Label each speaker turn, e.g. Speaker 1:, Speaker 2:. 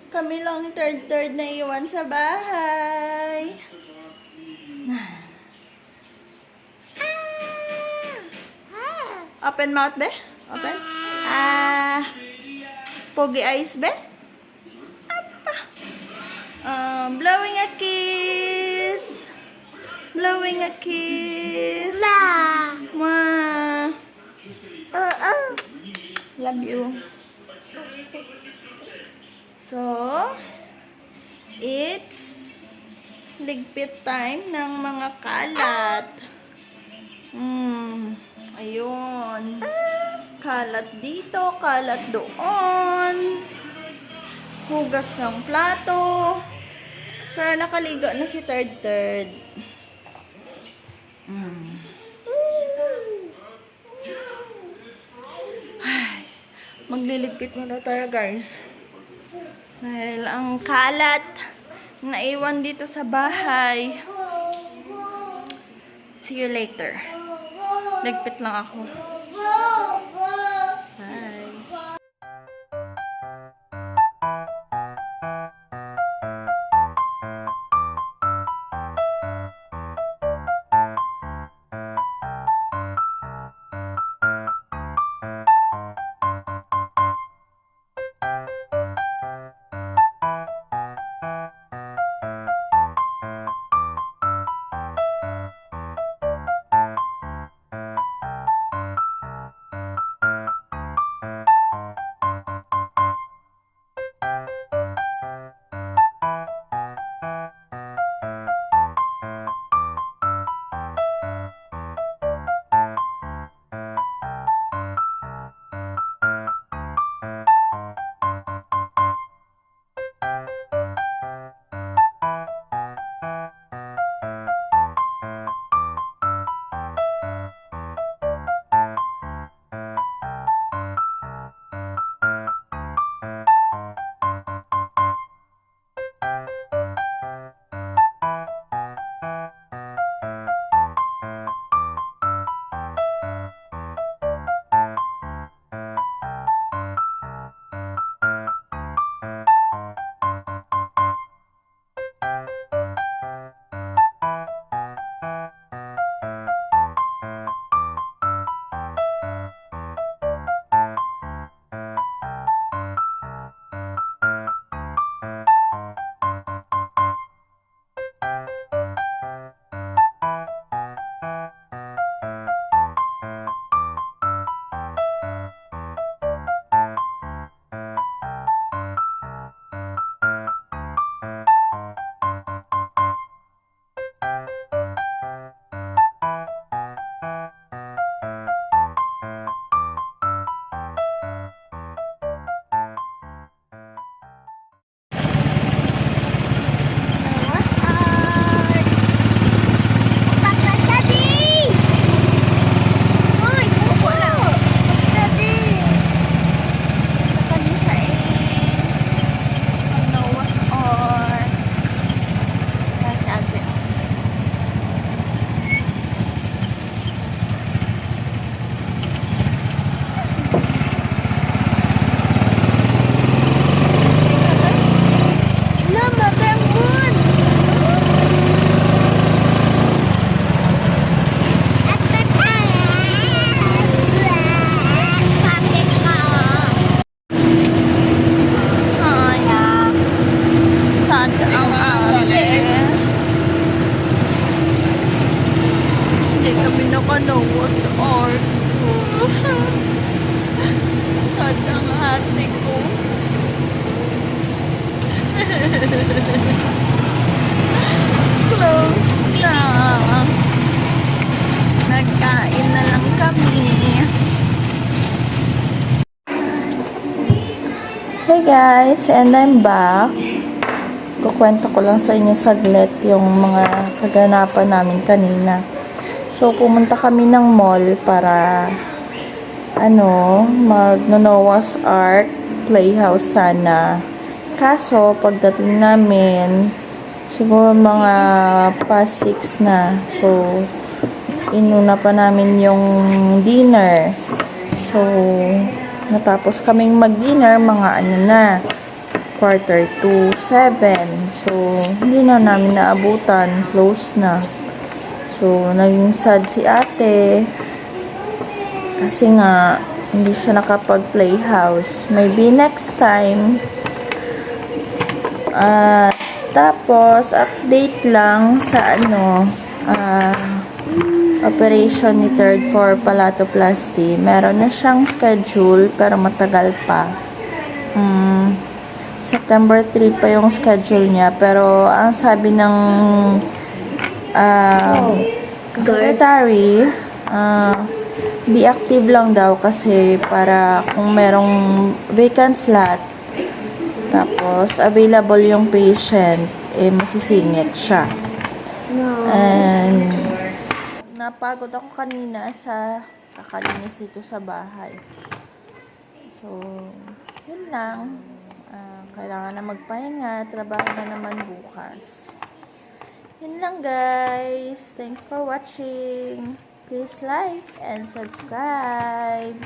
Speaker 1: Kami lang ni Third na iwan sa bahay. Open mouth, be? Open? Pogi eyes, be? Apa? Blowing a kiss. Blowing a kiss. Mwah. Love you. So, it's ligpit time ng mga kalat. Ayun. Kalat dito, kalat doon. Hugas ng plato. Pero nakaligo na si Third. Ay, magliligpit muna tayo, guys. Dahil ang kalat naiwan dito sa bahay. See you later. Ligpit lang ako. Bye. Noah's Ark. Sad ang ate ko. Close na. Nagkain na lang kami. Hey guys, and I'm back. Kukwento ko lang sa inyo saglit yung mga kaganapan namin kanina. So, pumunta kami ng mall para mag-Noah's Ark Playhouse sana. Kaso, pagdating namin, siguro mga past 6 na. So, inuna pa namin yung dinner. So, natapos kaming mag-dinner, mga quarter to 7. So, hindi na namin naabutan. Close na. So, naging sad si ate. Kasi nga, hindi siya nakapag-playhouse. Maybe next time. Tapos, update lang sa operation ni third for palatoplasty. Meron na siyang schedule, pero matagal pa. September 3 pa yung schedule niya. Pero, ang sabi ng secretary, be active lang daw kasi para kung merong vacant slot, tapos available yung patient, masisingit siya. And napagod ako kanina sa kakalinis dito sa bahay. So, yun lang. Kailangan na magpahinga. Trabaho na naman bukas. Yun lang guys. Thanks for watching. Please like and subscribe.